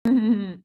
Uh-oh.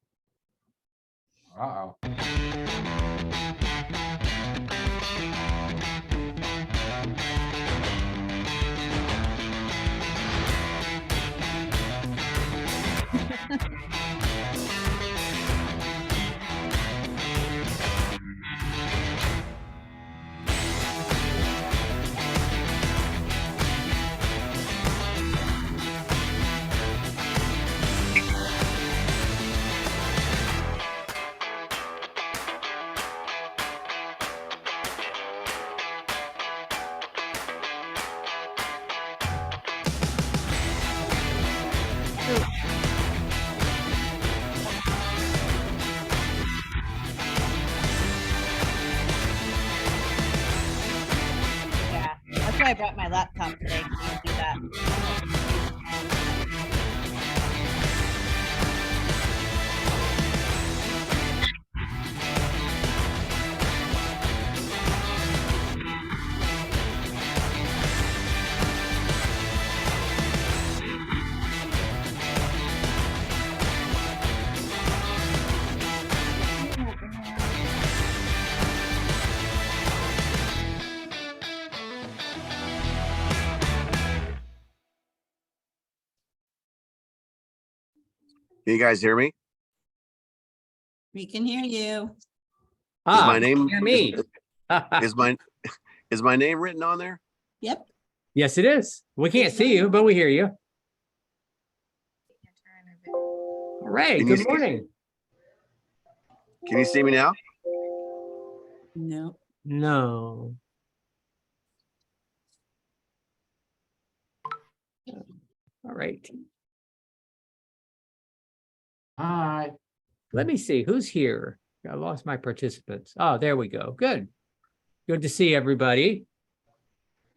Yeah, that's why I brought my laptop today. To do that. Can you guys hear me? We can hear you. Is my name hear me. is my name written on there? Yep. Yes, it is. We can't see you, but we hear you. All right. Can you Good see- morning. Can you see me now? No. No. All right. Hi. Let me see who's here. I lost my participants. Oh, there we go. Good. Good to see everybody.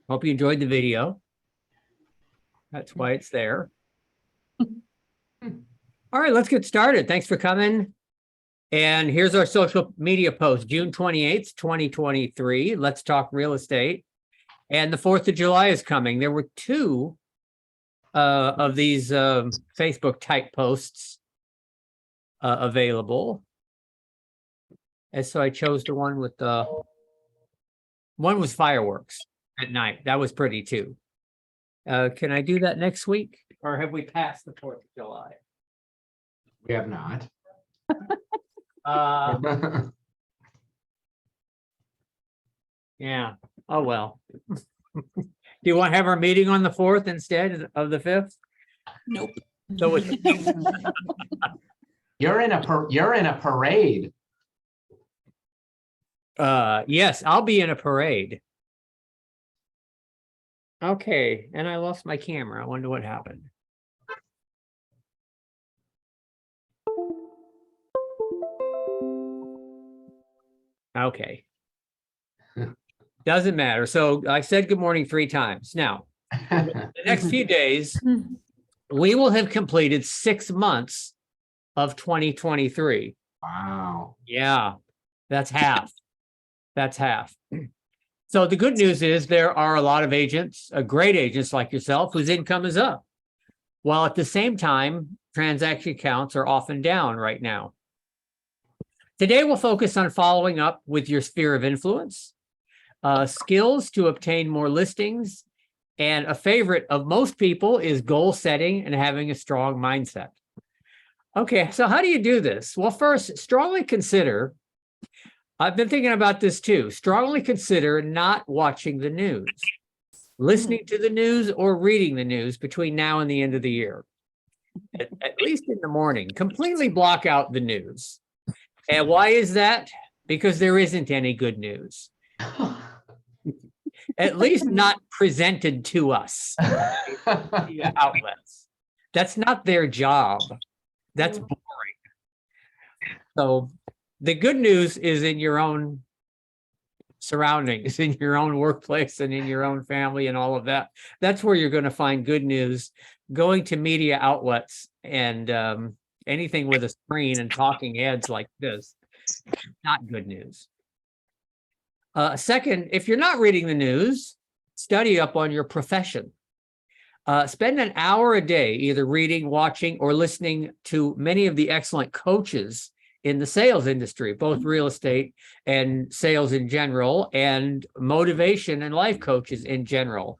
Hope you enjoyed the video. That's why it's there. All right, let's get started. Thanks for coming. And here's our social media post, June 28th, 2023. Let's talk real estate. And the 4th of July is coming. There were two of these Facebook type posts available. And so I chose the one with the one was fireworks at night. That was pretty too. Can I do that next week? Or have we passed the 4th of July? We have not. Yeah. Oh, well. Do you want to have our meeting on the 4th instead of the 5th? Nope. So it's You're in a parade. yes, I'll be in a parade. Okay, and I lost my camera. I wonder what happened. Okay. Doesn't matter. So I said good morning 3 times. Now, the next few days, we will have completed 6 months of 2023. Wow. Yeah, that's half. That's half. So the good news is there are a lot of agents, great agents like yourself, whose income is up. While at the same time, transaction counts are often down right now. Today, we'll focus on following up with your sphere of influence, skills to obtain more listings, and a favorite of most people is goal setting and having a strong mindset. Okay, so how do you do this? Well, first, strongly consider, I've been thinking about this too, strongly consider not watching the news, listening to the news or reading the news between now and the end of the year. At least in the morning, completely block out the news. And why is that? Because there isn't any good news. At least not presented to us via outlets. That's not their job. That's boring. So the good news is in your own surroundings, in your own workplace and in your own family and all of that. That's where you're going to find good news. Going to media outlets and anything with a screen and talking heads like this, not good news. Second, if you're not reading the news, study up on your profession. Spend an hour a day either reading, watching, or listening to many of the excellent coaches in the sales industry, both real estate and sales in general, and motivation and life coaches in general,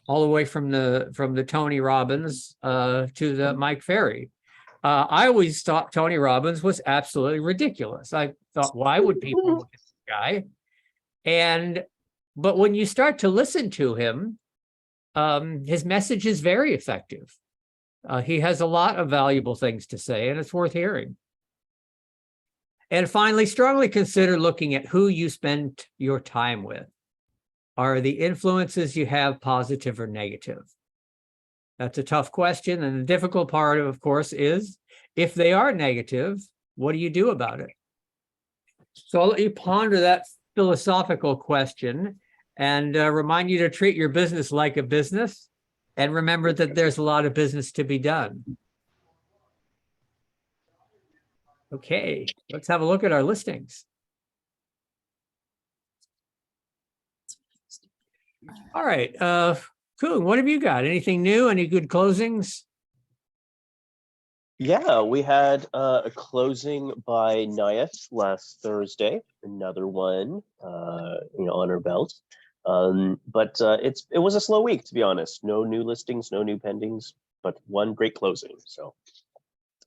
all the way from the Tony Robbins to the Mike Ferry. I always thought Tony Robbins was absolutely ridiculous. I thought, why would people look at this guy? But when you start to listen to him, his message is very effective. He has a lot of valuable things to say, and it's worth hearing. And finally, strongly consider looking at who you spend your time with. Are the influences you have positive or negative? That's a tough question. And the difficult part, of course, is if they are negative, what do you do about it? So I'll let you ponder that philosophical question and remind you to treat your business like a business. And remember that there's a lot of business to be done. Okay, let's have a look at our listings. All right, Kuhn, what have you got? Anything new? Any good closings? Yeah, we had a closing by Nyeth last Thursday. Another one, on our belt. But it was a slow week, to be honest. No new listings, no new pendings, but one great closing. So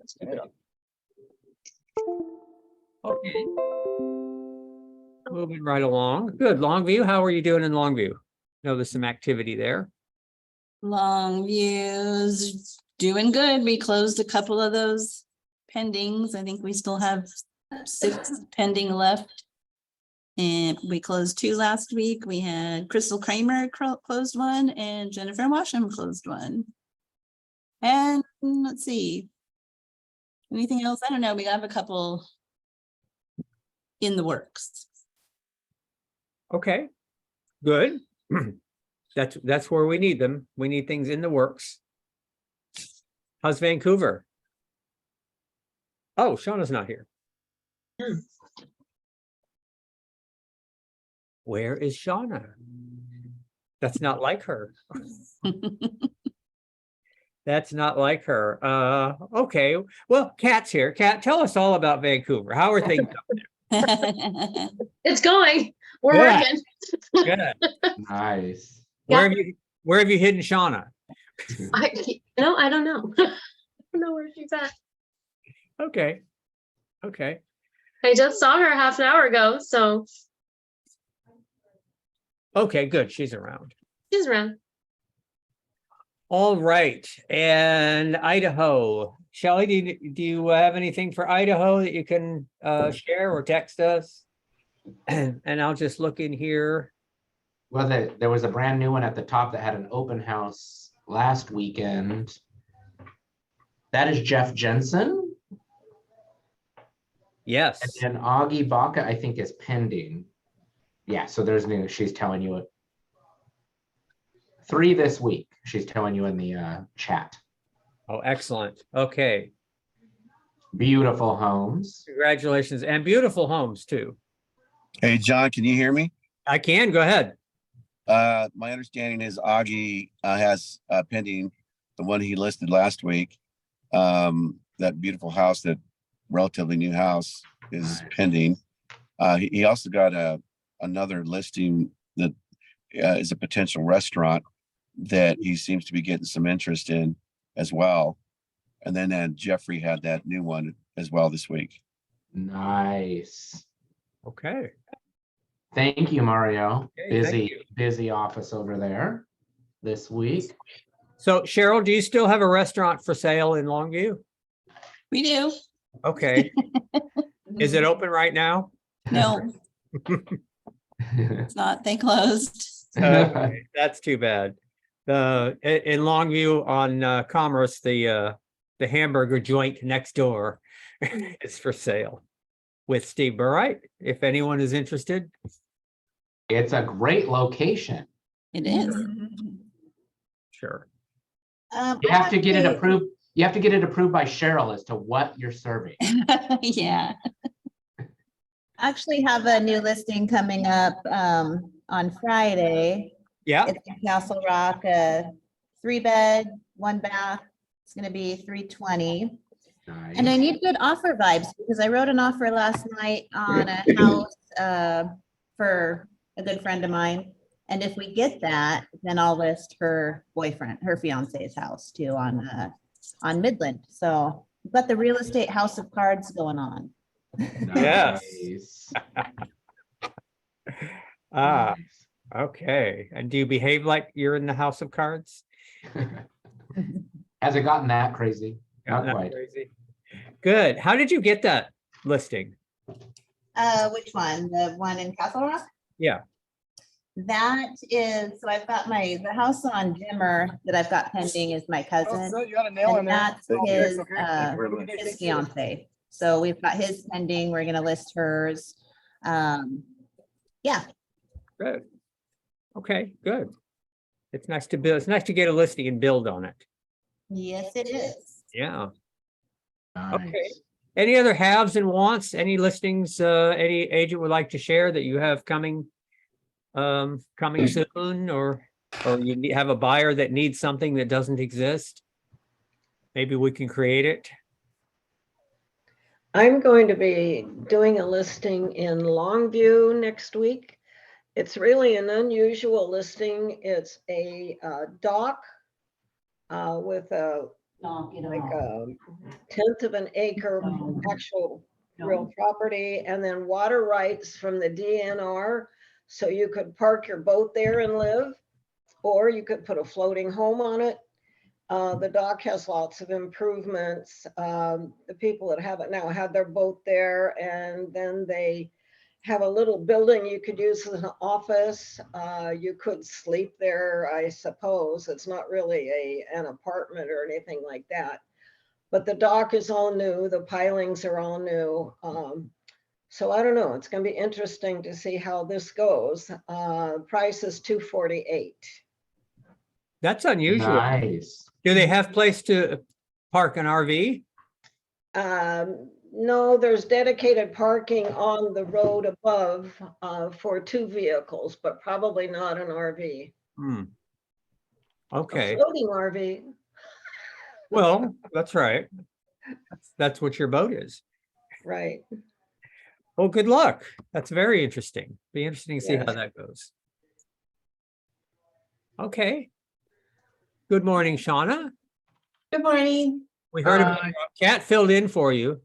let's keep it up. Okay. Moving right along. Good. Longview, how are you doing in Longview? Know there's some activity there. Longview's doing good. We closed a couple of those pendings. I think we still have 6 pending left. And we closed 2 last week. We had Crystal Kramer closed one and Jennifer Washam closed one. And let's see. Anything else? I don't know. We have a couple in the works. Okay, good. That's where we need them. We need things in the works. How's Vancouver? Oh, Shauna's not here. Where is Shauna? That's not like her. That's not like her. Okay, well, Kat's here. Kat, tell us all about Vancouver. How are things? It's going. We're Yeah. working. Good. Nice. Where have you hidden Shauna? I don't know. I don't know where she's at. Okay. Okay. I just saw her half an hour ago, so Okay, good. She's around. she's around. All right. And Idaho. Shelley, do you have anything for Idaho that you can share or text us? And I'll just look in here. Well, there was a brand new one at the top that had an open house last weekend. That is Jeff Jensen. Yes. And Augie Baca, I think, is pending. Yeah, so there's new, she's telling you it. 3 this week, she's telling you in the chat. Oh, excellent. Okay. Beautiful homes. Congratulations. And beautiful homes too. Hey, John, can you hear me? I can. Go ahead. My understanding is Augie has pending the one he listed last week. That beautiful house, that relatively new house, is pending. He also got another listing that is a potential restaurant that he seems to be getting some interest in as well. And then Jeffrey had that new one as well this week. Nice. Okay. Thank you, Mario. Okay, thank you. Busy office over there this week. So Cheryl, do you still have a restaurant for sale in Longview? We do. Okay. Is it open right now? No, it's not. They closed. Okay, that's too bad. In Longview on Commerce, the hamburger joint next door is for sale with Steve Burright, if anyone is interested. It's a great location. It is. Sure. You have to get it approved. You have to get it approved by Cheryl as to what you're serving. Yeah. Actually have a new listing coming up on Friday. Yeah. It's in Castle Rock, 3-bed, 1 bath. It's gonna be 320. And I Nice. need good offer vibes because I wrote an offer last night on a house for a good friend of mine. And if we get that, then I'll list her boyfriend, her fiance's house too on Midland. So we've got the real estate house of cards going on. Yes. Nice. Ah, Nice. okay. And do you behave like you're in the house of cards? Has it gotten that crazy? Not Not quite. crazy. Good. How did you get that listing? Which one? The one in Castle Rock? Yeah. That is, so I've got the house on Jimmer that I've got pending is my cousin. You got a nail And that's his, Thank you. his fiance. So we've got his pending. We're gonna list hers. Yeah, Good. Okay, good. It's nice to build. It's nice to get a listing and build on it. yes, it is. Yeah. Okay. Nice. Any other haves and wants? Any listings, any agent would like to share that you have coming soon, or have a buyer that needs something that doesn't exist? Maybe we can create it. I'm going to be doing a listing in Longview next week. It's really an unusual listing. It's a dock with a like a 1/10 of an acre actual real property, and then water rights from the DNR. So you could park your boat there and live, or you could put a floating home on it. The dock has lots of improvements. The people that have it now had their boat there, and then they have a little building you could use as an office. You could sleep there, I suppose. It's not really an apartment or anything like that. But the dock is all new. The pilings are all new. So I don't know. It's going to be interesting to see how this goes. Price is $248. That's unusual. Nice. Do they have place to park an RV? No, there's dedicated parking on the road above for 2 vehicles, but probably not an RV. Hmm. A Okay, floating RV. well, that's right. That's what your boat is. Right. Well, good luck. That's very interesting. Be interesting to see how Yeah. that goes. Okay. Good morning, Shauna. Good morning. We heard about Cat filled in for you.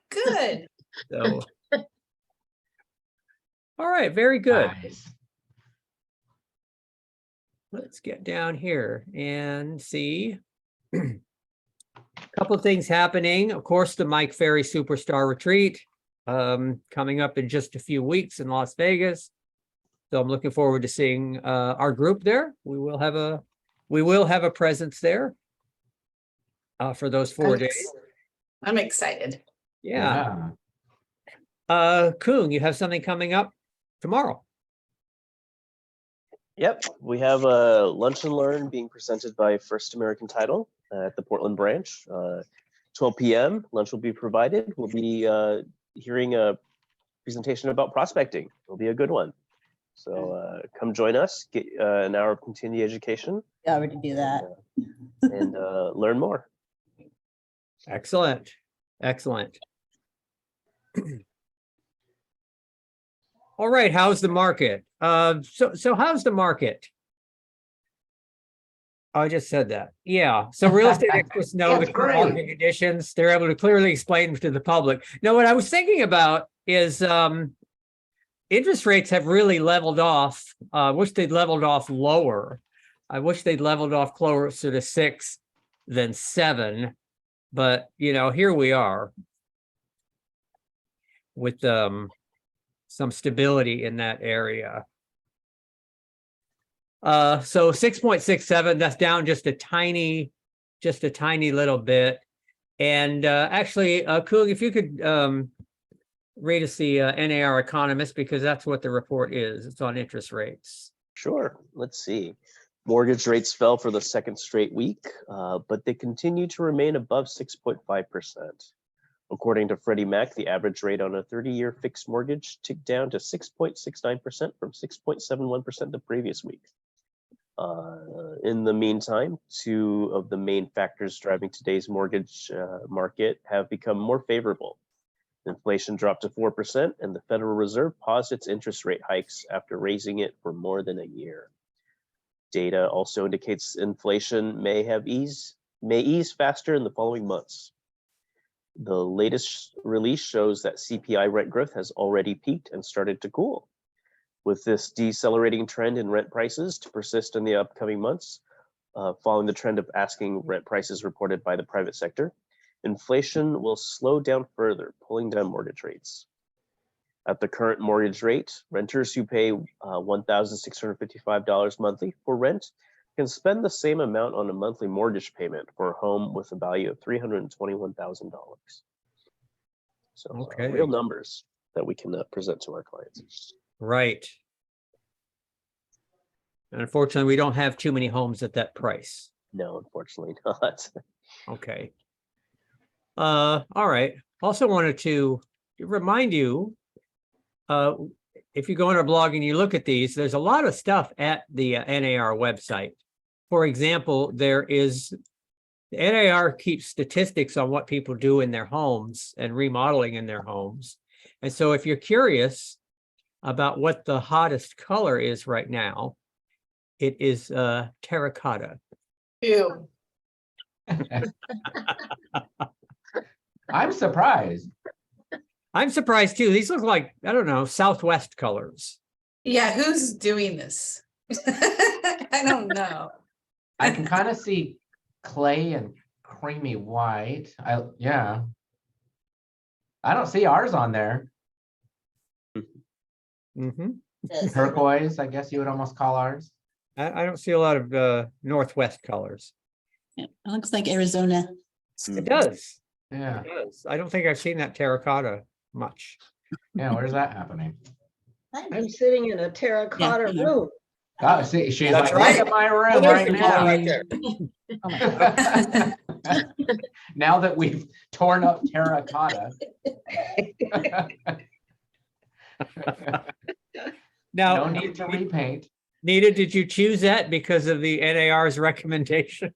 Good. So. All right, very good. Nice. Let's get down here and see. Couple of things happening. Of course, the Mike Ferry Superstar Retreat coming up in just a few weeks in Las Vegas. So I'm looking forward to seeing our group there. We will have a presence there for those 4 days. I'm excited. Yeah. Koon, you have something coming up tomorrow. Yep, we have a lunch and learn being presented by First American Title at the Portland branch. 12 p.m. Lunch will be provided. We'll be hearing a presentation about prospecting. It'll be a good one. So come join us, get an hour of continuing education. Yeah, already do that. And learn more. Excellent. Excellent. All right, how's the market? So how's the market? I just said that. Yeah. So real estate experts know the That's current great. market conditions. They're able to clearly explain to the public. Now, what I was thinking about is interest rates have really leveled off. I wish they'd leveled off lower. I wish they'd leveled off closer to 6 than 7. But, you know, here we are with some stability in that area. So 6.67, that's down just a tiny little bit. And actually, Koon, if you could read us the NAR Economist, because that's what the report is. It's on interest rates. Sure. Let's see. Mortgage rates fell for the second straight week, but they continue to remain above 6.5%. According to Freddie Mac, the average rate on a 30-year fixed mortgage ticked down to 6.69% from 6.71% the previous week. In the meantime, two of the main factors driving today's mortgage market have become more favorable. Inflation dropped to 4%, and the Federal Reserve paused its interest rate hikes after raising it for more than a year. Data also indicates inflation may ease faster in the following months. The latest release shows that CPI rent growth has already peaked and started to cool. With this decelerating trend in rent prices to persist in the upcoming months, following the trend of asking rent prices reported by the private sector, inflation will slow down further, pulling down mortgage rates. At the current mortgage rate, renters who pay $1,655 monthly for rent can spend the same amount on a monthly mortgage payment for a home with a value of $321,000. So Okay. real numbers that we can present to our clients. Right. And unfortunately, we don't have too many homes at that price. No, unfortunately not. Okay. All right. Also wanted to remind you, if you go on our blog and you look at these, there's a lot of stuff at the NAR website. For example, the NAR keeps statistics on what people do in their homes and remodeling in their homes. And so if you're curious about what the hottest color is right now, it is terracotta. Ew. I'm surprised. I'm surprised too. These look like, I don't know, Southwest colors. Yeah, who's doing this? I don't know. I can kind of see clay and creamy white. Yeah. I don't see ours on there. Mm-hmm. Turquoise, I guess you would almost call ours. I don't see a lot of Northwest colors. Yeah, it looks like Arizona. It does. Yeah. It does. I don't think I've seen that terracotta much. Yeah, where's that happening? I'm sitting in a terracotta Yeah. room. Oh, see, she's That's like, look right. at my room there's right the now. color right there. Oh my God. Now that we've torn up terracotta. Now, No need to repaint. Nita, did you choose that because of the NAR's recommendation?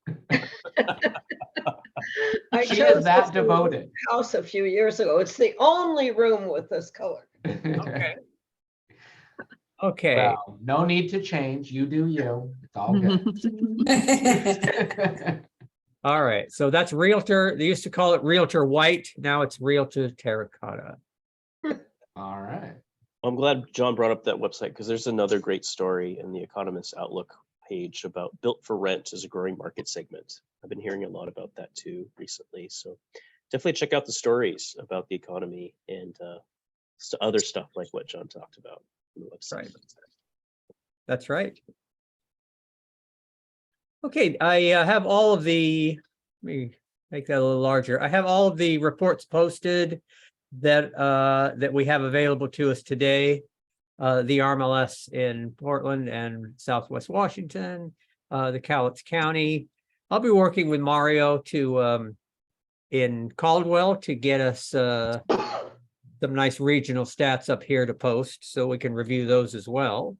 I She chose is that this devoted. house a few years ago. It's the only room with this color. Okay. Okay. Well, no need to change. You do you. It's all good. All right. So that's Realtor. They used to call it Realtor White. Now it's Realtor Terracotta. All right. I'm glad John brought up that website because there's another great story in the Economist Outlook page about built for rent as a growing market segment. I've been hearing a lot about that too recently. So definitely check out the stories about the economy and other stuff like what John talked about on the website. Right. That's right. Okay, I have all of the, let me make that a little larger. I have all of the reports posted that that we have available to us today. The RMLS in Portland and Southwest Washington, the Cowlitz County. I'll be working with Mario to in Caldwell to get us some nice regional stats up here to post so we can review those as well.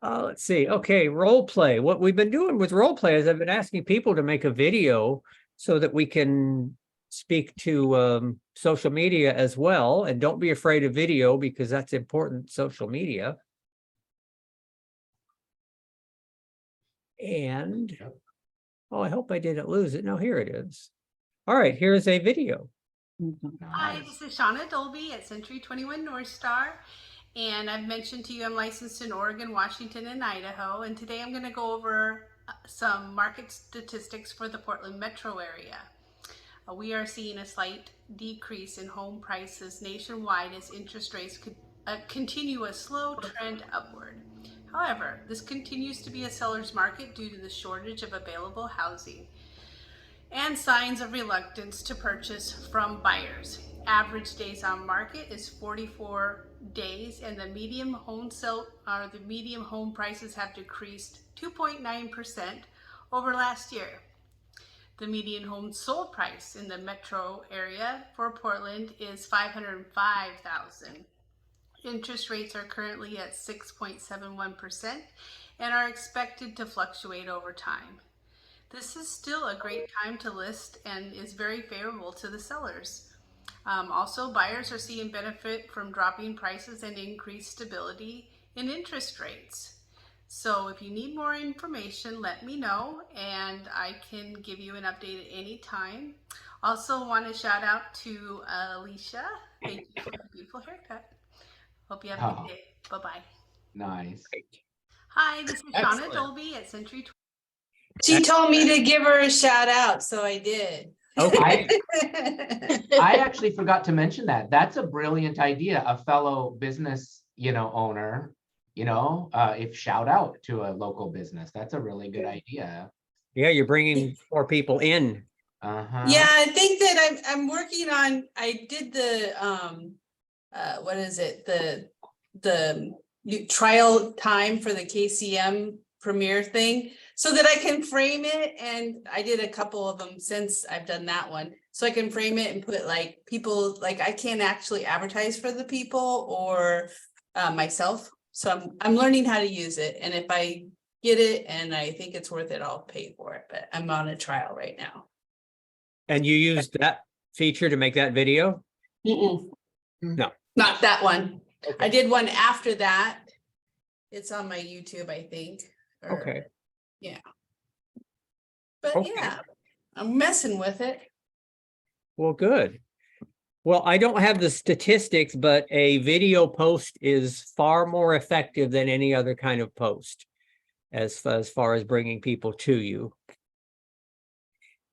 Let's see. Okay, role play. What we've been doing with role play is I've been asking people to make a video so that we can speak to social media as well. And don't be afraid of video because that's important social media. And, oh, I hope I didn't lose it. No, here it is. All right, here's a video. Hi, this is Shauna Dolby at Century 21 North Star. And I've mentioned to you I'm licensed in Oregon, Washington, and Idaho. And today I'm going to go over some market statistics for the Portland metro area. We are seeing a slight decrease in home prices nationwide as interest rates could continue a slow trend upward. However, this continues to be a seller's market due to the shortage of available housing and signs of reluctance to purchase from buyers. Average days on market is 44 days, and the median home prices have decreased 2.9% over last year. The median home sold price in the metro area for Portland is $505,000. Interest rates are currently at 6.71%, and are expected to fluctuate over time. This is still a great time to list and is very favorable to the sellers. Also, buyers are seeing benefit from dropping prices and increased stability in interest rates. So if you need more information, let me know and I can give you an update at any time. Also want to shout out to Alicia. Thank you for the beautiful haircut. Hope you have a good day. Bye-bye. Nice. Hi, this is Shauna Excellent. Dolby at Century. She told me to give her a shout out, so I did. Okay. I actually forgot to mention that. That's a brilliant idea. A fellow business, owner, if shout out to a local business, that's a really good idea. Yeah, you're bringing more people in. Uh-huh. Yeah, I think that I'm working on, I did the, what is it? The new trial time for the KCM premiere thing so that I can frame it. And I did a couple of them since I've done that one. So I can frame it and put like people, like I can't actually advertise for the people or myself. So I'm learning how to use it. And if I get it and I think it's worth it, I'll pay for it. But I'm on a trial right now. And you used that feature to make that video? No, not that one. Okay. I did one after that. It's on my YouTube, I think. Okay. Yeah. But Okay. yeah, I'm messing with it. Well, good. Well, I don't have the statistics, but a video post is far more effective than any other kind of post as far as bringing people to you.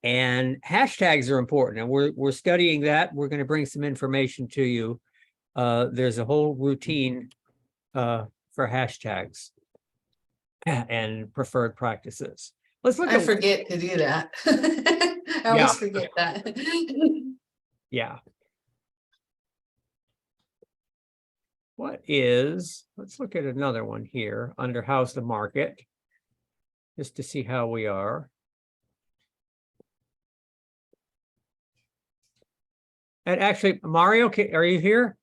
And hashtags are important, and we're studying that. We're going to bring some information to you. There's a whole routine for hashtags and preferred practices. Let's look I at forget to do that. I always forget that. yeah. Let's look at another one here under how's the market, just to see how we are. And actually, Mario, are you here?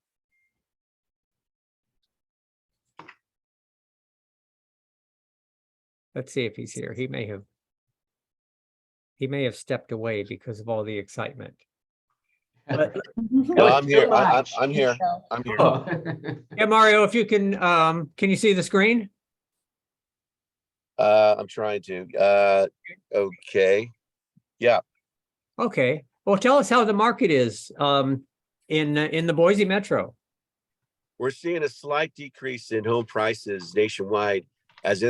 Let's see if he's here. He may have stepped away because of all the excitement. But, No, I'm here. I'm here. I'm here. Oh. yeah, Mario, if you can you see the screen? I'm trying to. Okay. Yeah. Okay. Well, tell us how the market is in the Boise Metro. We're seeing a slight decrease in home prices nationwide as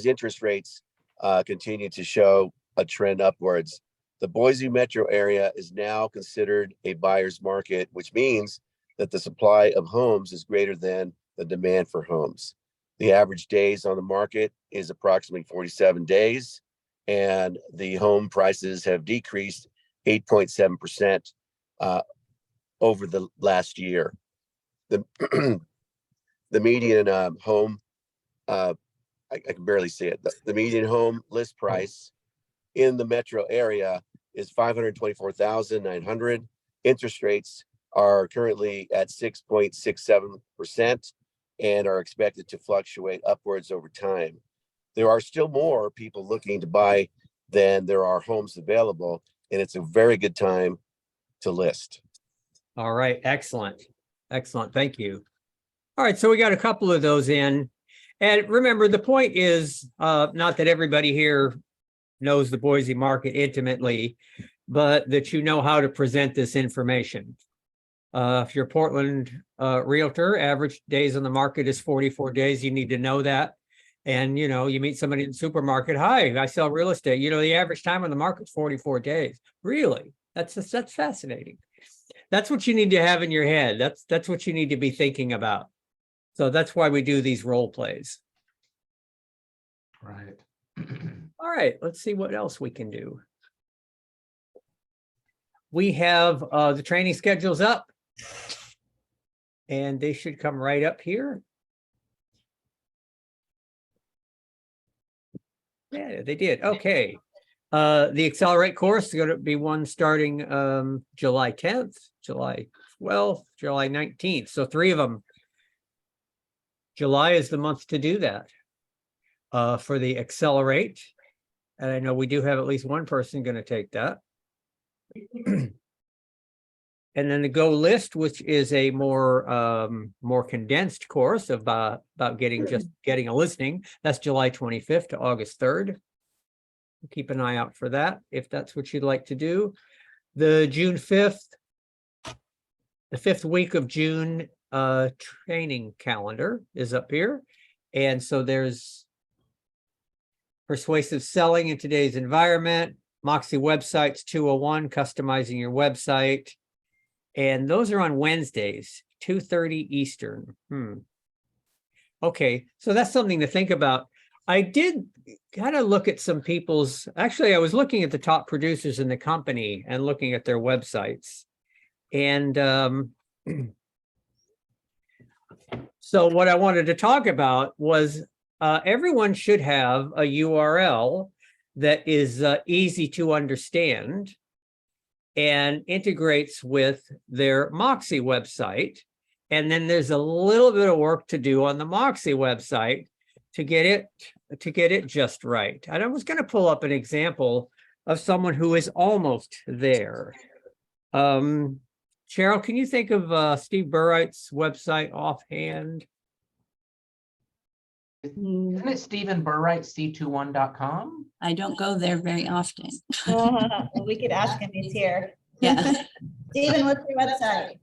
interest rates continue to show a trend upwards. The Boise metro area is now considered a buyer's market, which means that the supply of homes is greater than the demand for homes. The average days on the market is approximately 47 days, and the home prices have decreased 8.7% over the last year. The median home, I can barely see it. The median home list price in the metro area is $524,900. Interest rates are currently at 6.67% and are expected to fluctuate upwards over time. There are still more people looking to buy than there are homes available, and it's a very good time to list. All right, excellent. Excellent. Thank you. All right, so we got a couple of those in. And remember, the point is not that everybody here knows the Boise market intimately, but that you know how to present this information. If you're a Portland realtor, average days on the market is 44 days. You need to know that. And, you meet somebody in the supermarket. Hi, I sell real estate. The average time on the market is 44 days. Really? That's fascinating. That's what you need to have in your head. That's what you need to be thinking about. So that's why we do these role plays. Right. All right, let's see what else we can do. We have the training schedules up, and they should come right up here. Yeah, they did. Okay. The Accelerate course is going to be one starting July 10th, July 12th, July 19th. So 3 of them. July is the month to do that. for the Accelerate. And I know we do have at least one person going to take that. And then the Go List, which is a more condensed course of about getting a listing. That's July 25th to August 3rd. Keep an eye out for that if that's what you'd like to do. The June 5th, the 5th week of June training calendar is up here. And so there's Persuasive Selling in Today's Environment, Moxie Websites 201, Customizing Your Website. And those are on Wednesdays, 2:30 Eastern. Okay, so that's something to think about. I did kind of look at some people's, actually, I was looking at the top producers in the company and looking at their websites. And so what I wanted to talk about was everyone should have a URL that is easy to understand and integrates with their Moxie website. And then there's a little bit of work to do on the Moxie website to get it just right. And I was going to pull up an example of someone who is almost there. Cheryl, can you think of Steve Burright's website offhand? Isn't it Stephen Burright, c21.com? I don't go there very often. We could ask him, he's here. Yeah. Stephen, what's your website?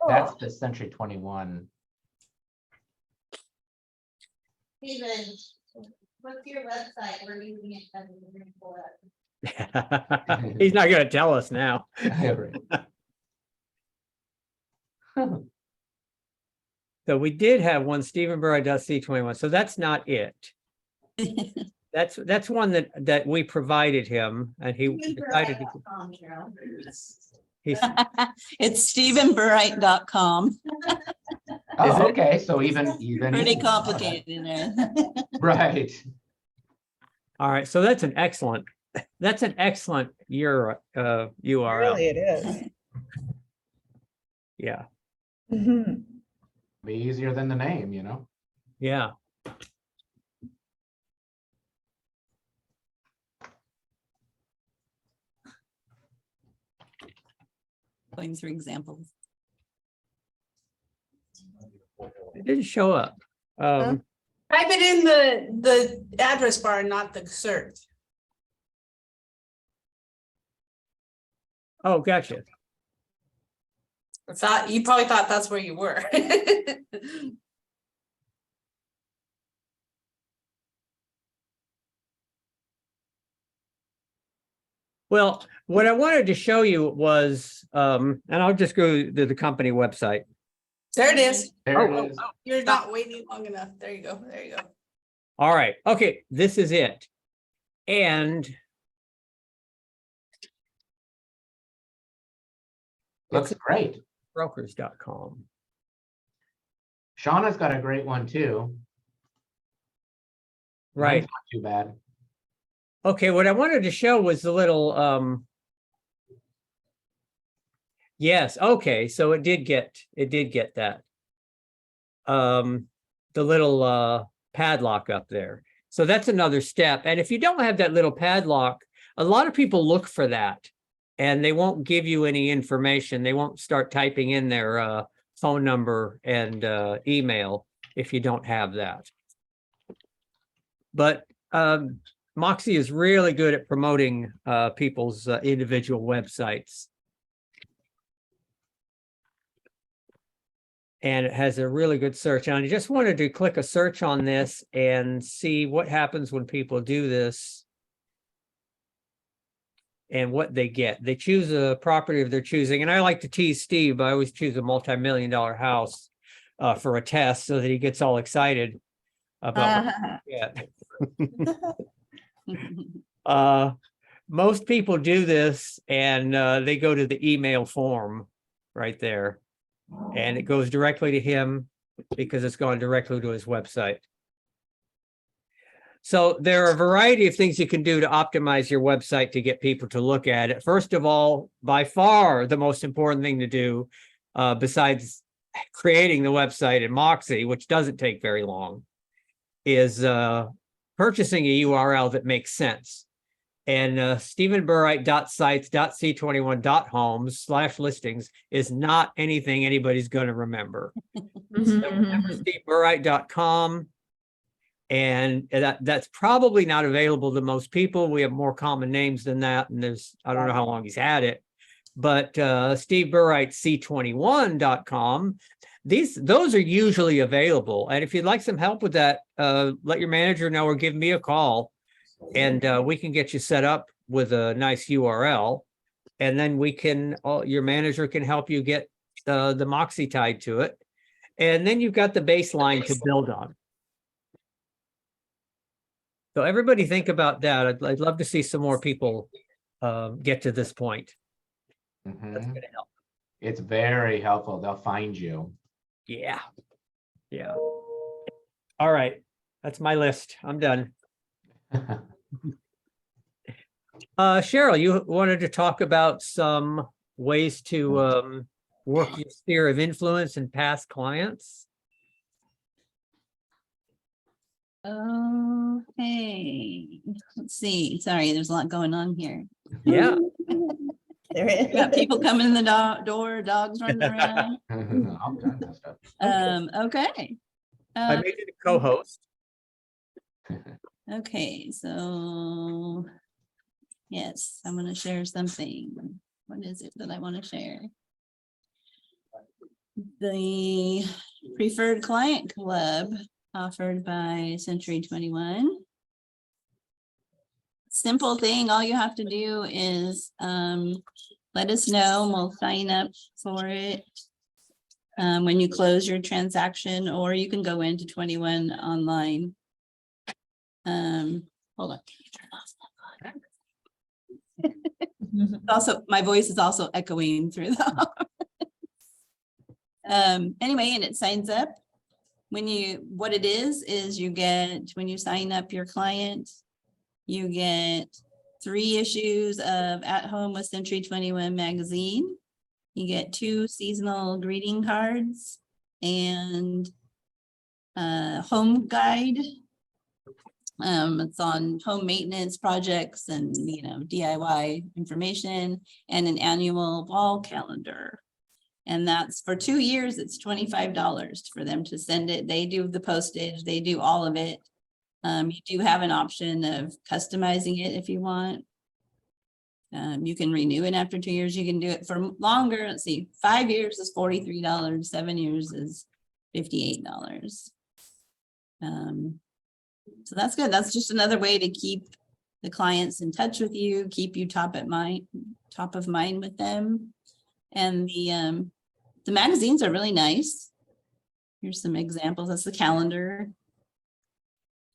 That's the Century 21. Stephen, what's your website? We're using it as a link for it. He's not going to tell us now. So we did have one, Stephen Burright.c21. So that's not it. That's one that we provided him, and he decided It's StephenBurright.com. Oh, okay. So even Pretty complicated there. Right. All right. So that's an excellent URL. Really, it is. Yeah. Be easier than the name, you know? Yeah. Going through examples. It didn't show up. Type it in the address bar, not the search. Oh, gotcha. You probably thought that's where you were. Well, what I wanted to show you was, and I'll just go to the company website. There it is. There it is. You're not waiting long enough. There you go. There you go. All right. Okay. This is it. And Looks great. brokers.com. Shauna's got a great one too. Right. Mine's not too bad. Okay. What I wanted to show was the little, yes. Okay. So it did get that. The little padlock up there. So that's another step. And if you don't have that little padlock, a lot of people look for that and they won't give you any information. They won't start typing in their phone number and email if you don't have that. But Moxie is really good at promoting people's individual websites. And it has a really good search. And I just wanted to click a search on this and see what happens when people do this and what they get. They choose a property of their choosing. And I like to tease Steve, I always choose a multi-million-dollar house for a test so that he gets all excited about most people do this and they go to the email form right there. And it goes directly to him because it's gone directly to his website. So there are a variety of things you can do to optimize your website to get people to look at it. First of all, by far, the most important thing to do, besides creating the website in Moxie, which doesn't take very long, is purchasing a URL that makes sense. And stephenburright.sites.c21.homes/listings is not anything anybody's going to remember. steveburright.com. And that's probably not available to most people. We have more common names than that. And I don't know how long he's had it, but steveburrightc21.com. Those are usually available. And if you'd like some help with that, let your manager know or give me a call, and we can get you set up with a nice URL. And then your manager can help you get the Moxie tied to it. And then you've got the baseline to build on. So everybody think about that. I'd love to see some more people get to this point. That's going to help. It's very helpful. They'll find you. Yeah. Yeah. All right. That's my list. I'm done. Cheryl, you wanted to talk about some ways to work your sphere of influence and past clients. Okay, let's see. Sorry, there's a lot going on here. Yeah. There is. We got people coming in the door, dogs running around. All kinds of stuff. Okay. I made it a co-host. Okay, so yes, I'm going to share something. What is it that I want to share? The Preferred Client Club offered by Century 21. Simple thing, all you have to do is let us know and we'll sign up for it when you close your transaction, or you can go into 21 online. Hold on. Also, my voice is also echoing through the anyway, and it signs up. What it is you get, when you sign up your client, you get 3 issues of At Home with Century 21 magazine. You get 2 seasonal greeting cards and a home guide. It's on home maintenance projects and, DIY information, and an annual wall calendar. And that's for 2 years, it's $25 for them to send it. They do the postage, they do all of it. You do have an option of customizing it if you want. You can renew it after 2 years. You can do it for longer. Let's see, 5 years is $43. 7 years is $58. So that's good. That's just another way to keep the clients in touch with you, keep you top of mind with them. And the magazines are really nice. Here's some examples. That's the calendar.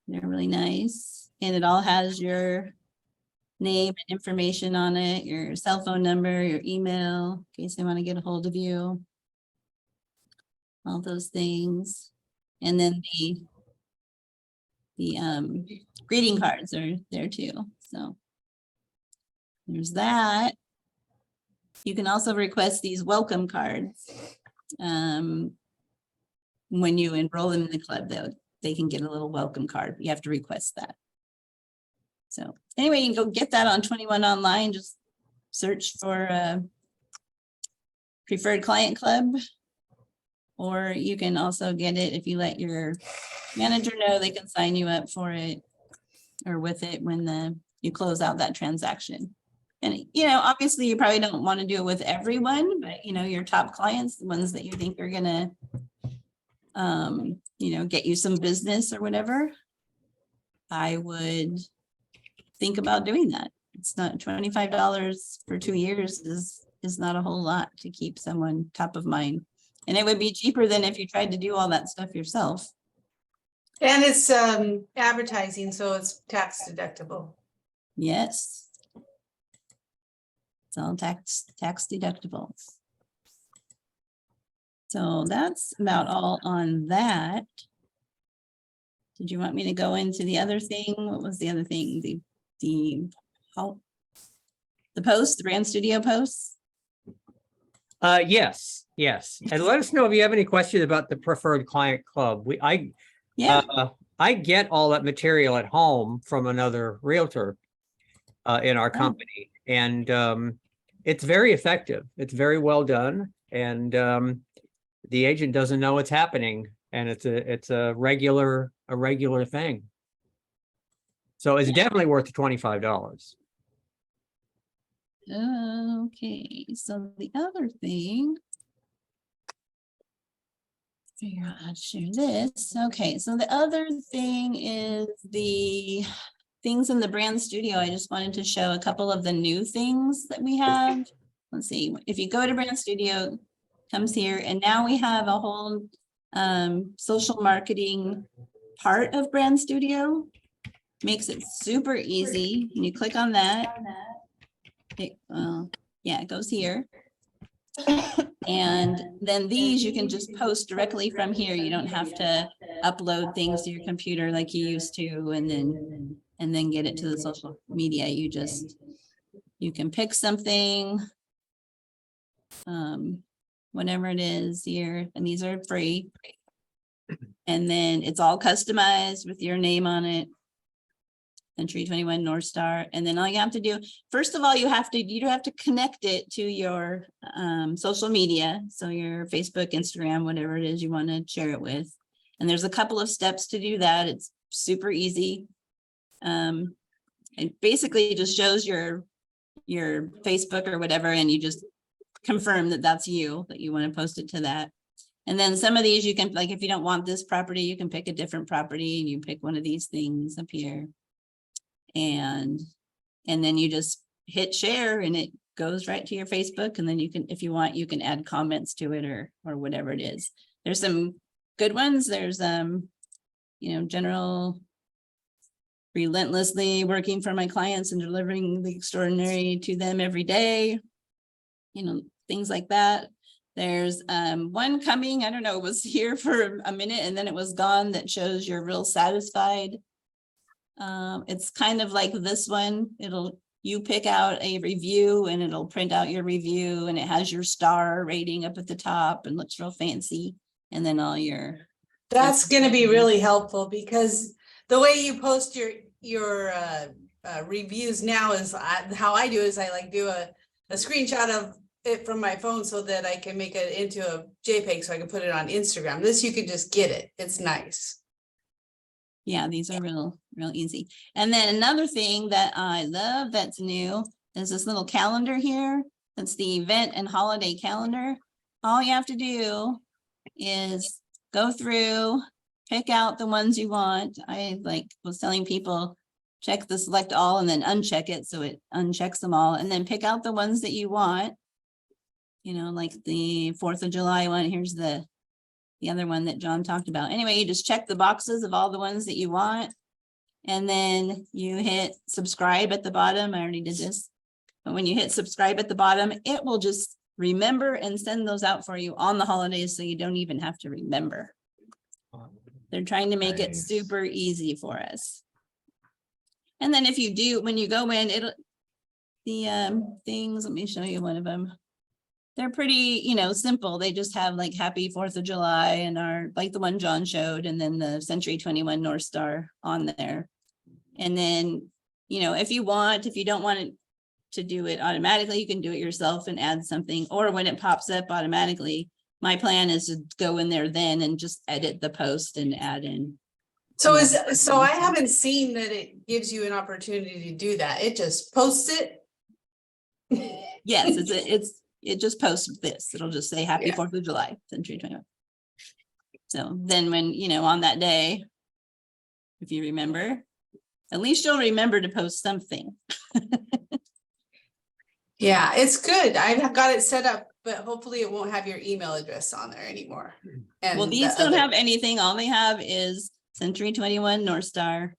They're really nice. And it all has your name and information on it, your cell phone number, your email, in case they want to get a hold of you. All those things. And then the greeting cards are there too. So there's that. You can also request these welcome cards. When you enroll them in the club, they can get a little welcome card. You have to request that. So anyway, you can go get that on 21 online. Just search for Preferred Client Club. Or you can also get it if you let your manager know, they can sign you up for it or with it when you close out that transaction. And, obviously you probably don't want to do it with everyone, but, your top clients, the ones that you think are going to, get you some business or whatever, I would think about doing that. It's not $25 for 2 years is not a whole lot to keep someone top of mind. And it would be cheaper than if you tried to do all that stuff yourself. And it's advertising, so it's tax deductible. Yes. It's all tax deductible. So that's about all on that. Did you want me to go into the other thing? What was the other thing? The post, the Brand Studio posts? Yes, yes. And let us know if you have any questions about the preferred client club. Yeah, I get all that material at home from another realtor in our Oh. company, and it's very effective. It's very well done, and the agent doesn't know what's happening, and it's a regular thing. So it's definitely worth the $25. okay, so the other thing. Figure out how to share this. Okay, so the other thing is the things in the brand studio. I just wanted to show a couple of the new things that we have. Let's see, if you go to brand studio, comes here, and now we have a whole social marketing part of brand studio. Makes it super easy. And you click on that. Yeah, it goes here. And then these you can just post directly from here. You don't have to upload things to your computer like you used to and then get it to the social media. You can pick something, whatever it is here, and these are free. And then it's all customized with your name on it. Century 21 North Star. And then all you have to do, first of all, you have to connect it to your social media. So your Facebook, Instagram, whatever it is you want to share it with. And there's a couple of steps to do that. It's super easy. It basically just shows your Facebook or whatever, and you just confirm that that's you, that you want to post it to that. And then some of these you can, like, if you don't want this property, you can pick a different property and you pick one of these things up here. And then you just hit share and it goes right to your Facebook. And then you can, if you want, you can add comments to it or whatever it is. There's some good ones. There's, general relentlessly working for my clients and delivering the extraordinary to them every day. Things like that. There's one coming, I don't know, it was here for a minute and then it was gone, that shows you're real satisfied. It's kind of like this one. You pick out a review and it'll print out your review and it has your star rating up at the top and looks real fancy. And then all your. That's going to be really helpful because the way you post your reviews now is how I do is I do a screenshot of it from my phone so that I can make it into a JPEG so I can put it on Instagram. This, you could just get it. It's nice. Yeah, these are real easy. And then another thing that I love that's new is this little calendar here. That's the event and holiday calendar. All you have to do is go through, pick out the ones you want. I was telling people, check the select all and then uncheck it. So it unchecks them all and then pick out the ones that you want. Like the 4th of July one. Here's the other one that John talked about. Anyway, you just check the boxes of all the ones that you want. And then you hit subscribe at the bottom. I already did this. But when you hit subscribe at the bottom, it will just remember and send those out for you on the holidays. So you don't even have to remember. They're trying to make it super easy for us. And then if you do, when you go in, things, let me show you one of them. They're pretty, simple. They just have happy 4th of July and are like the one John showed, and then the Century 21 North Star on there. And then, if you don't want it to do it automatically, you can do it yourself and add something, or when it pops up automatically, my plan is to go in there then and just edit the post and add in. So I haven't seen that it gives you an opportunity to do that. It just posts it. Yes, it just posts this. It'll just say happy 4th of July, Century 21. So then when, on that day, if you remember, at least you'll remember to post something. Yeah, it's good. I've got it set up, but hopefully it won't have your email address on there anymore. And well, these don't have anything. All they have is Century 21 North Star.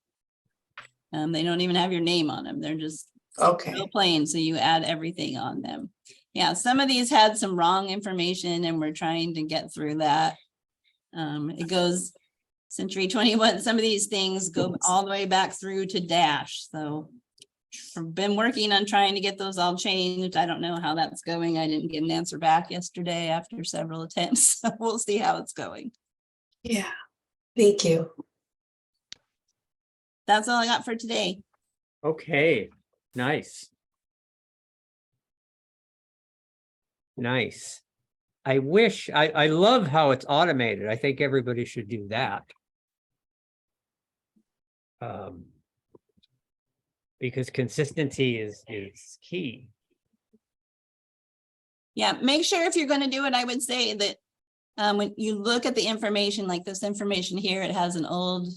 They don't even have your name on them. They're just real plain. So you add everything on them. Yeah, some of these had some wrong information and we're trying to get through that. It goes Century 21. Some of these things go all the way back through to Dash. So been working on trying to get those all changed. I don't know how that's going. I didn't get an answer back yesterday after several attempts. So we'll see how it's going. Yeah, thank you. That's all I got for today. Okay, nice. Nice. I wish, I love how it's automated. I think everybody should do that. Because consistency is key. Yeah, make sure if you're going to do it, I would say that when you look at the information, like this information here, it has an old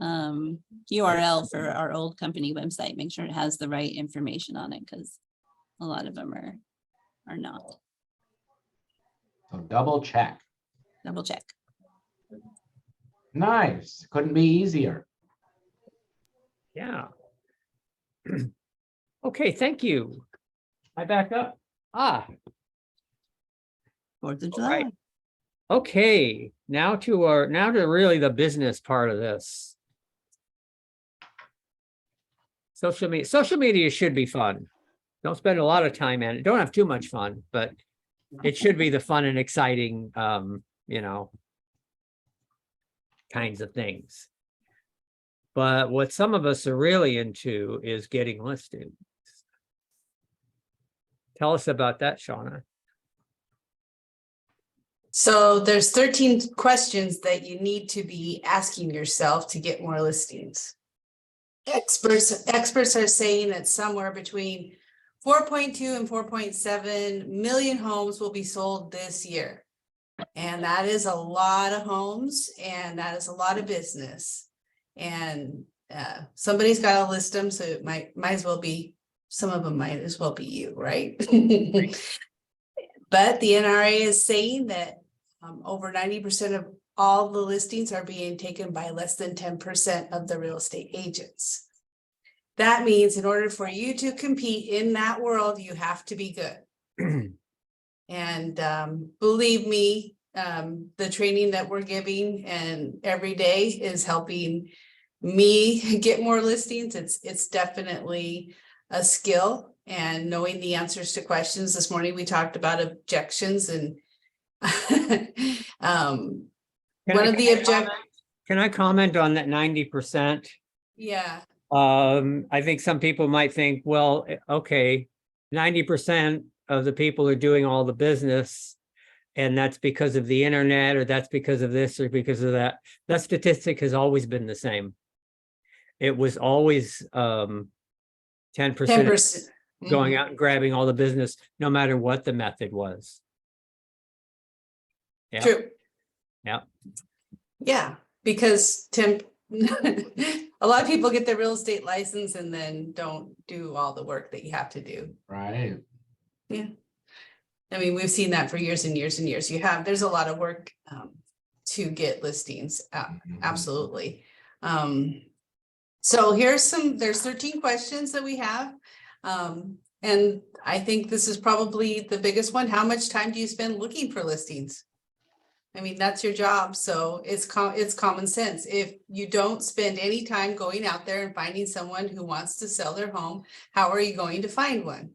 URL for our old company website. Make sure it has the right information on it, because a lot of them are not. So double check. Double check. Nice. Couldn't be easier. Yeah. Okay, thank you. I back up. 4th of July. Right. Okay, now to really the business part of this. Social media should be fun. Don't spend a lot of time in it. Don't have too much fun, but it should be the fun and exciting, kinds of things. But what some of us are really into is getting listed. Tell us about that, Shauna. So there's 13 questions that you need to be asking yourself to get more listings. Experts are saying that somewhere between 4.2 and 4.7 million homes will be sold this year. And that is a lot of homes, and that is a lot of business. And somebody's got to list them, so it might as well be, some of them might as well be you, right? But the NRA is saying that over 90% of all the listings are being taken by less than 10% of the real estate agents. That means in order for you to compete in that world, you have to be good. And believe me, the training that we're giving and every day is helping me get more listings. It's definitely a skill, and knowing the answers to questions. This morning we talked about objections, and one of the objections. Can I comment on that 90%? Yeah. I think some people might think, well, okay, 90% of the people are doing all the business, and that's because of the internet, or that's because of this, or because of that. That statistic has always been the same. It was always 10% going out and grabbing all the business, no matter what the method was. Yeah. True. Yeah. Yeah, because Tim, a lot of people get their real estate license and then don't do all the work that you have to do. Right. Yeah. I mean, we've seen that for years and years and years. There's a lot of work to get listings. Absolutely. So there's 13 questions that we have. And I think this is probably the biggest one. How much time do you spend looking for listings? I mean, that's your job. So it's common sense. If you don't spend any time going out there and finding someone who wants to sell their home, how are you going to find one?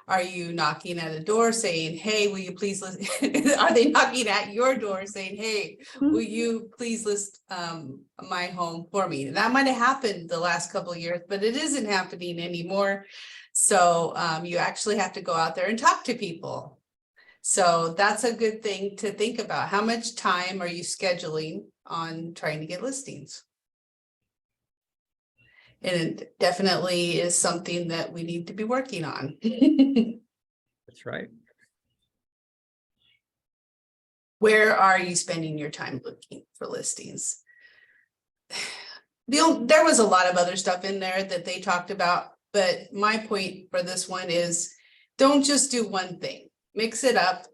Are you knocking at a door saying, hey, will you please list? Are they knocking at your door saying, hey, will you please list my home for me? And that might have happened the last couple of years, but it isn't happening anymore. So you actually have to go out there and talk to people. So that's a good thing to think about. How much time are you scheduling on trying to get listings? And it definitely is something that we need to be working on. That's right. Where are you spending your time looking for listings? There was a lot of other stuff in there that they talked about, but my point for this one is don't just do one thing. Mix it up.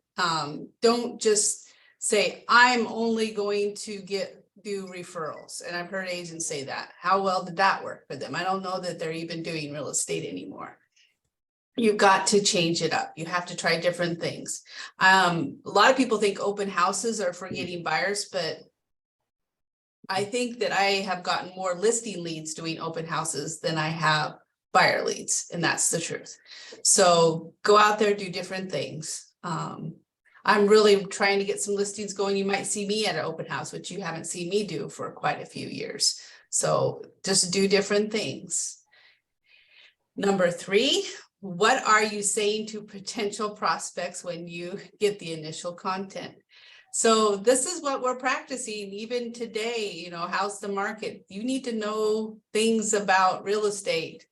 Don't just say, I'm only going to do referrals. And I've heard agents say that. How well did that work for them? I don't know that they're even doing real estate anymore. You've got to change it up. You have to try different things. A lot of people think open houses are for getting buyers, but I think that I have gotten more listing leads doing open houses than I have buyer leads, and that's the truth. So go out there, do different things. I'm really trying to get some listings going. You might see me at an open house, which you haven't seen me do for quite a few years. So just do different things. Number 3, what are you saying to potential prospects when you get the initial content? So this is what we're practicing even today. You know, how's the market? You need to know things about real estate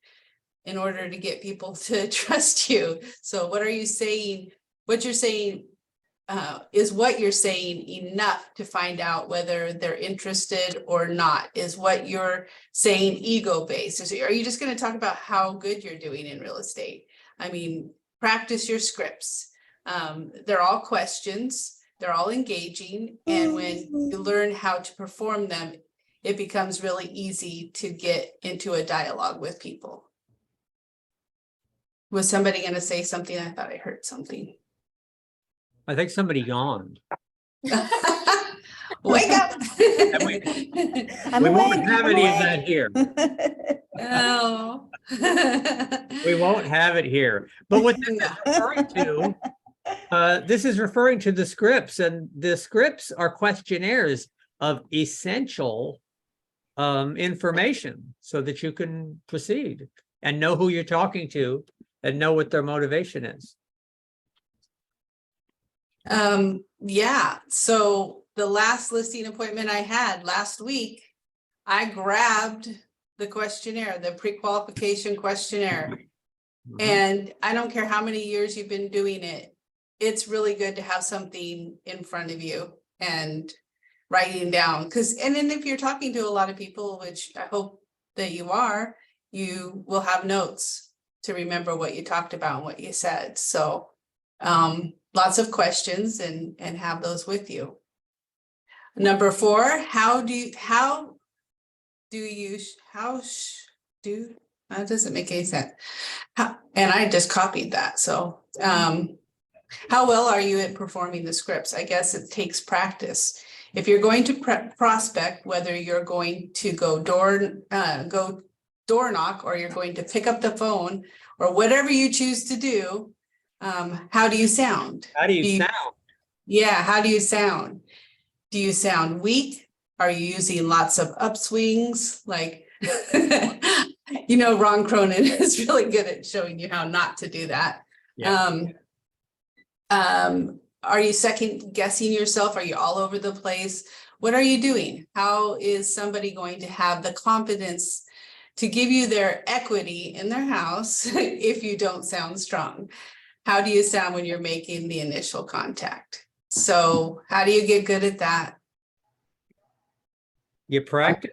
in order to get people to trust you. So what are you saying? What you're saying is what you're saying enough to find out whether they're interested or not? Is what you're saying ego-based? Are you just going to talk about how good you're doing in real estate? I mean, practice your scripts. They're all questions. They're all engaging. And when you learn how to perform them, it becomes really easy to get into a dialogue with people. Was somebody going to say something? I thought I heard something. I think somebody yawned. Wake up. I'm We won't awake, have I'm any of awake. that here. Oh. We won't have it here. But what this is referring to, this is referring to the scripts, and the scripts are questionnaires of essential information so that you can proceed and know who you're talking to and know what their motivation is. Yeah, so the last listing appointment I had last week, I grabbed the questionnaire, the pre-qualification questionnaire. And I don't care how many years you've been doing it, it's really good to have something in front of you and writing down. And then if you're talking to a lot of people, which I hope that you are, you will have notes to remember what you talked about and what you said. So lots of questions and have those with you. Number 4, that doesn't make any sense. And I just copied that. So how well are you at performing the scripts? I guess it takes practice. If you're going to prospect, whether you're going to go door knock, or you're going to pick up the phone, or whatever you choose to do, how do you sound? How do you sound? Yeah, how do you sound? Do you sound weak? Are you using lots of upswings? Like, Ron Cronin is really good at showing you how not to do that. Yeah. Are you second guessing yourself? Are you all over the place? What are you doing? How is somebody going to have the confidence to give you their equity in their house if you don't sound strong? How do you sound when you're making the initial contact? So how do you get good at that? You practice.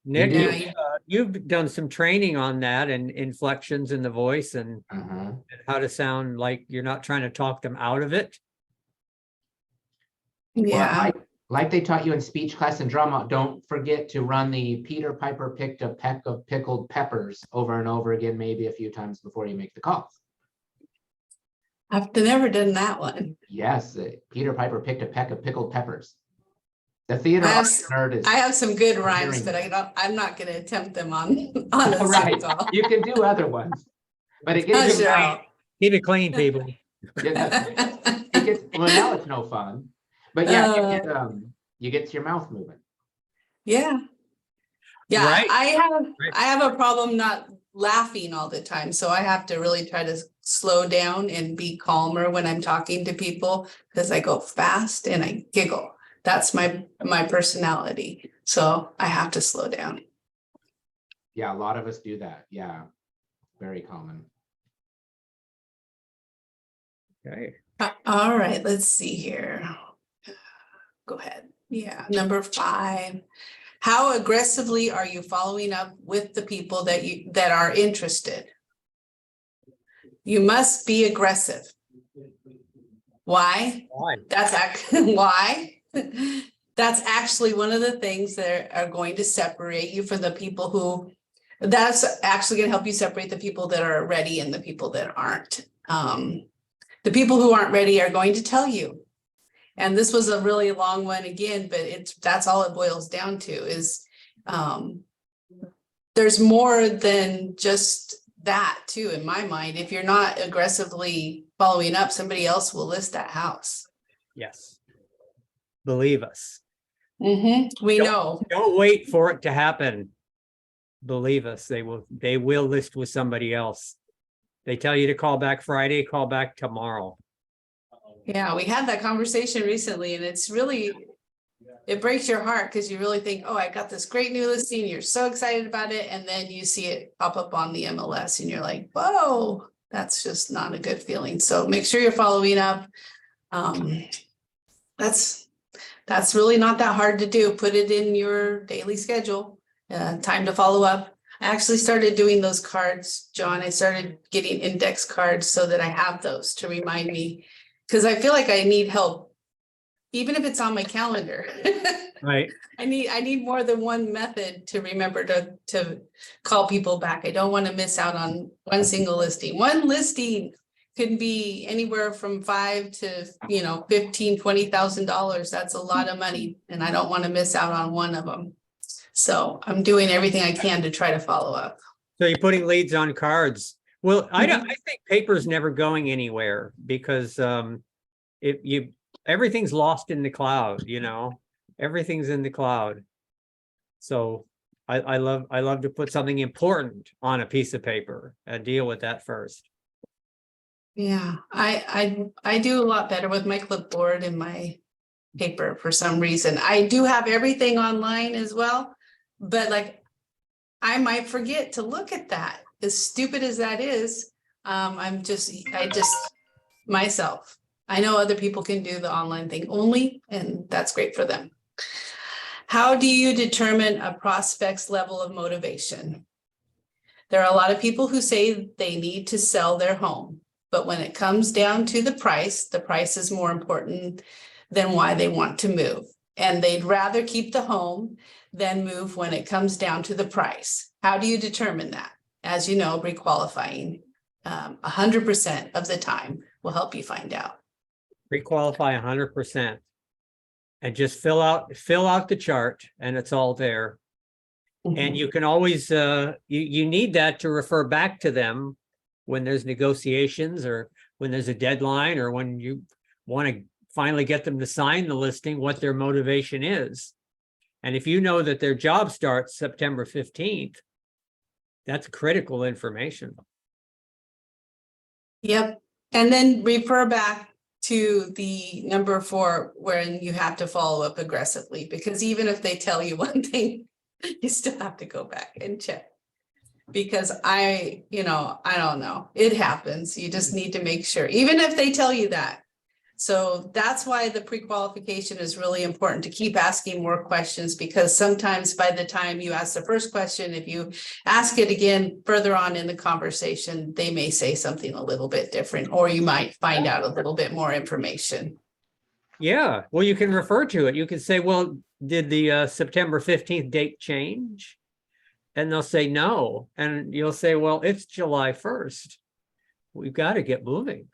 Nick, Yeah. you've done some training on that and inflections in the voice and how to sound like you're not trying to talk them out of it. Yeah. Well, like they taught you in speech class and drama, don't forget to run the Peter Piper picked a peck of pickled peppers over and over again, maybe a few times before you make the calls. I've never done that one. Yes, Peter Piper picked a peck of pickled peppers. The theater I have- nerd is I have some good rhymes, hearing but I'm not going to attempt them on a right. Zoom call. You can do other ones, but it Oh, gets you sure. Keep it clean, people. well, now it's no fun. But yeah, you get your mouth moving. Yeah. Yeah, Right. I have a problem not laughing all the time. So I have to really try to slow down and be calmer when I'm talking to people, because I go fast and I giggle. That's my personality. So I have to slow down. Yeah, a lot of us do that. Yeah, very common. Okay. All right, let's see here. Go ahead. Yeah, number 5. How aggressively are you following up with the people that are interested? You must be aggressive. Why? Why? Why? That's actually one of the things that are going to separate you from the people who, that's actually going to help you separate the people that are ready and the people that aren't. The people who aren't ready are going to tell you. And this was a really long one again, but that's all it boils down to is there's more than just that too, in my mind. If you're not aggressively following up, somebody else will list that house. Yes. Believe us. We Don't- know. Don't wait for it to happen. Believe us, they will list with somebody else. They tell you to call back Friday, call back tomorrow. Yeah, we had that conversation recently and it's really, it breaks your heart because you really think, oh, I got this great new listing. You're so excited about it. And then you see it pop up on the MLS and you're like, whoa, that's just not a good feeling. So make sure you're following up. That's really not that hard to do. Put it in your daily schedule, time to follow up. I actually started doing those cards, John. I started getting index cards so that I have those to remind me, because I feel like I need help, even if it's on my calendar. Right. I need more than one method to remember to call people back. I don't want to miss out on one single listing. One listing could be anywhere from $5,000 to, $15,000-$20,000. That's a lot of money. And I don't want to miss out on one of them. So I'm doing everything I can to try to follow up. So you're putting leads on cards. Well, I think paper's never going anywhere because everything's lost in the cloud, everything's in the cloud. So I love to put something important on a piece of paper and deal with that first. Yeah, I do a lot better with my clipboard and my paper for some reason. I do have everything online as well, but like I might forget to look at that. As stupid as that is, I just myself. I know other people can do the online thing only, and that's great for them. How do you determine a prospect's level of motivation? There are a lot of people who say they need to sell their home, but when it comes down to the price is more important than why they want to move. And they'd rather keep the home than move when it comes down to the price. How do you determine that? As you know, requalifying 100% of the time will help you find out. Requalify 100% and just fill out the chart and it's all there. And you can always, you need that to refer back to them when there's negotiations or when there's a deadline or when you want to finally get them to sign the listing, what their motivation is. And if you know that their job starts September 15th, that's critical information. Yep. And then refer back to the number 4 when you have to follow up aggressively, because even if they tell you one thing, you still have to go back and check. Because I don't know, it happens. You just need to make sure, even if they tell you that. So that's why the pre-qualification is really important, to keep asking more questions, because sometimes by the time you ask the first question, if you ask it again further on in the conversation, they may say something a little bit different, or you might find out a little bit more information. Yeah, well, you can refer to it. You can say, well, did the September 15th date change? And they'll say no. And you'll say, well, it's July 1st. We've got to get moving.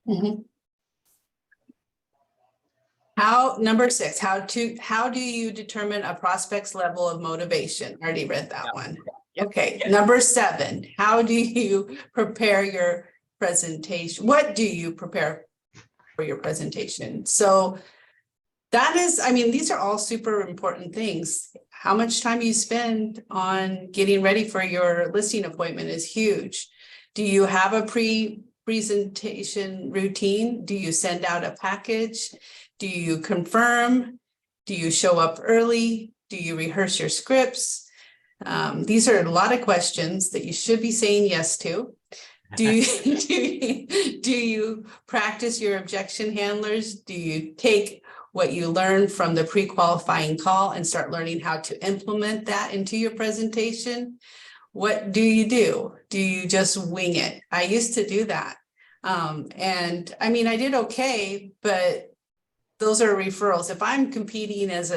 Mm-hmm. Number 6, how do you determine a prospect's level of motivation? I already read that one. Okay. Number 7, how do you prepare your presentation? What do you prepare for your presentation? So that is, these are all super important things. How much time you spend on getting ready for your listing appointment is huge. Do you have a pre-presentation routine? Do you send out a package? Do you confirm? Do you show up early? Do you rehearse your scripts? These are a lot of questions that you should be saying yes to. Do you practice your objection handlers? Do you take what you learned from the pre-qualifying call and start learning how to implement that into your presentation? What do? Do you just wing it? I used to do that. And I did okay, but those are referrals. If I'm competing as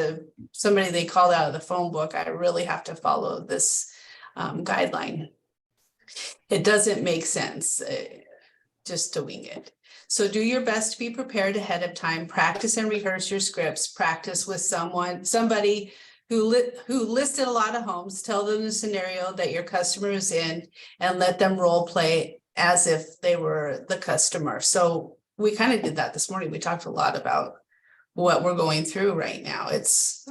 somebody they called out of the phone book, I really have to follow this guideline. It doesn't make sense just to wing it. So do your best to be prepared ahead of time. Practice and rehearse your scripts. Practice with somebody who listed a lot of homes, tell them the scenario that your customer is in and let them role play as if they were the customer. So we kind of did that this morning. We talked a lot about what we're going through right now. It's,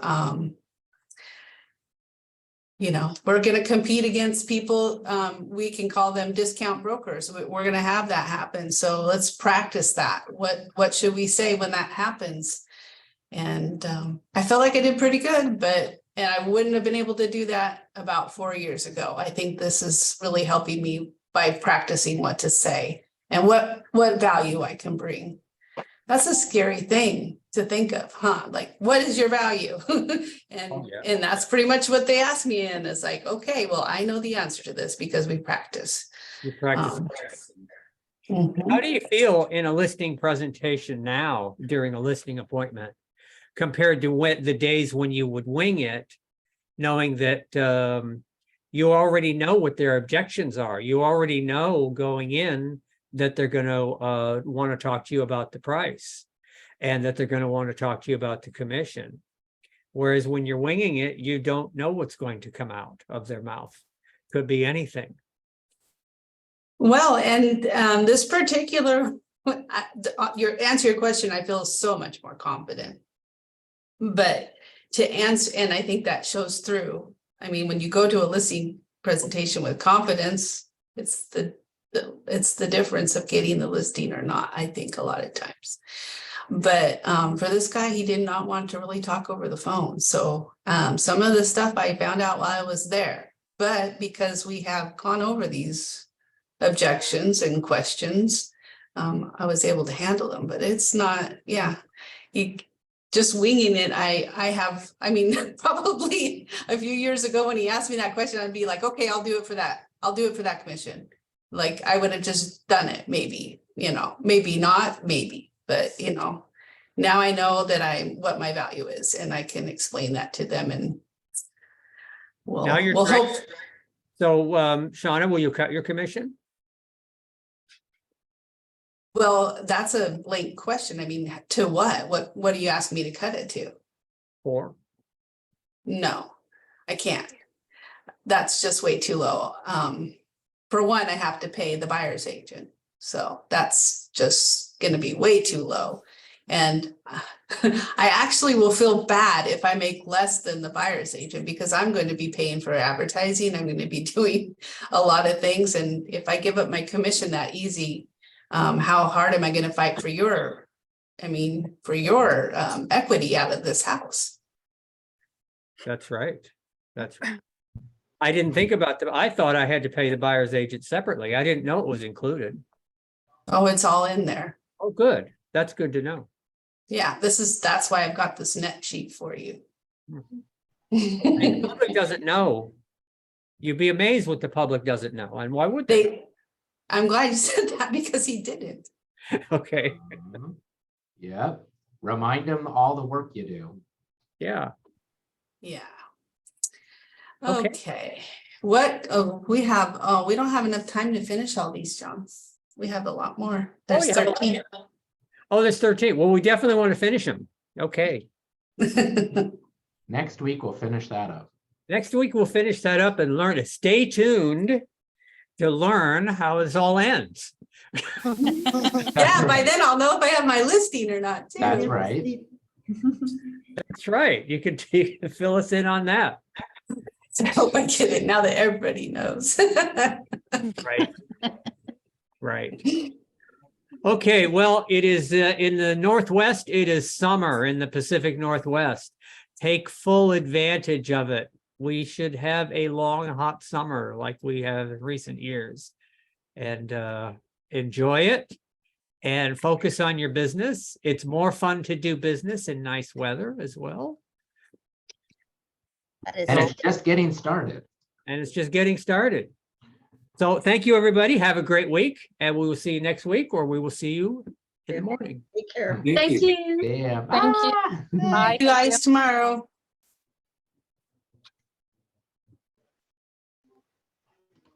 you know, we're going to compete against people. We can call them discount brokers. We're going to have that happen. So let's practice that. What should we say when that happens? And I felt like I did pretty good, and I wouldn't have been able to do that about 4 years ago. I think this is really helping me by practicing what to say and what value I can bring. That's a scary thing to think of, huh? Like, what is your value? And that's pretty much what they asked me. And it's like, okay, well, I know the answer to this because we practice. You practice. Mhm. How do you feel in a listing presentation now during a listing appointment compared to the days when you would wing it, knowing that you already know what their objections are? You already know going in that they're going to want to talk to you about the price and that they're going to want to talk to you about the commission. Whereas when you're winging it, you don't know what's going to come out of their mouth. Could be anything. Well, and this particular, your answer your question, I feel so much more confident. But to answer, and I think that shows through. I mean, when you go to a listing presentation with confidence, it's the difference of getting the listing or not, I think, a lot of times. But for this guy, he did not want to really talk over the phone. So some of the stuff I found out while I was there, but because we have gone over these objections and questions, I was able to handle them. But it's not, just winging it. I mean, probably a few years ago when he asked me that question, I'd be like, okay, I'll do it for that. I'll do it for that commission. Like, I would have just done it, maybe, maybe not, maybe, but now I know that what my value is, and I can explain that to them, and we'll hope. So, Shauna, will you cut your commission? Well, that's a blank question. I mean, to what? What do you ask me to cut it to? 4. No, I can't. That's just way too low. For one, I have to pay the buyer's agent. So that's just going to be way too low. And I actually will feel bad if I make less than the buyer's agent, because I'm going to be paying for advertising. I'm going to be doing a lot of things. And if I give up my commission that easy, how hard am I going to fight for your equity out of this house? That's right. That's right. I didn't think about that. I thought I had to pay the buyer's agent separately. I didn't know it was included. Oh, it's all in there. Oh, good. That's good to know. Yeah, that's why I've got this net sheet for you. The public doesn't know. You'd be amazed what the public doesn't know. And why would they? I'm glad you said that, because he didn't. Okay. Yep. Remind them all the work you do. Yeah. Yeah. Okay. Okay. What we don't have enough time to finish all these, John. We have a lot more. There's 13. Oh, there's 13. Well, we definitely want to finish them. Okay. Next week, we'll finish that up. Next week, we'll finish that up and learn it. Stay tuned to learn how this all ends. Yeah, by then I'll know if I have my listing or not, too. That's right. That's right. You can fill us in on that. So I hope I get it now that everybody knows. Right. Right. Okay, well, it is in the Northwest, it is summer in the Pacific Northwest. Take full advantage of it. We should have a long, hot summer like we have in recent years, and enjoy it and focus on your business. It's more fun to do business in nice weather as well. And it's just getting started. And it's just getting started. So thank you, everybody. Have a great week, and we will see you next week, or we will see you in the morning. Take care. Thank you. Yeah. Thank you. See you guys tomorrow.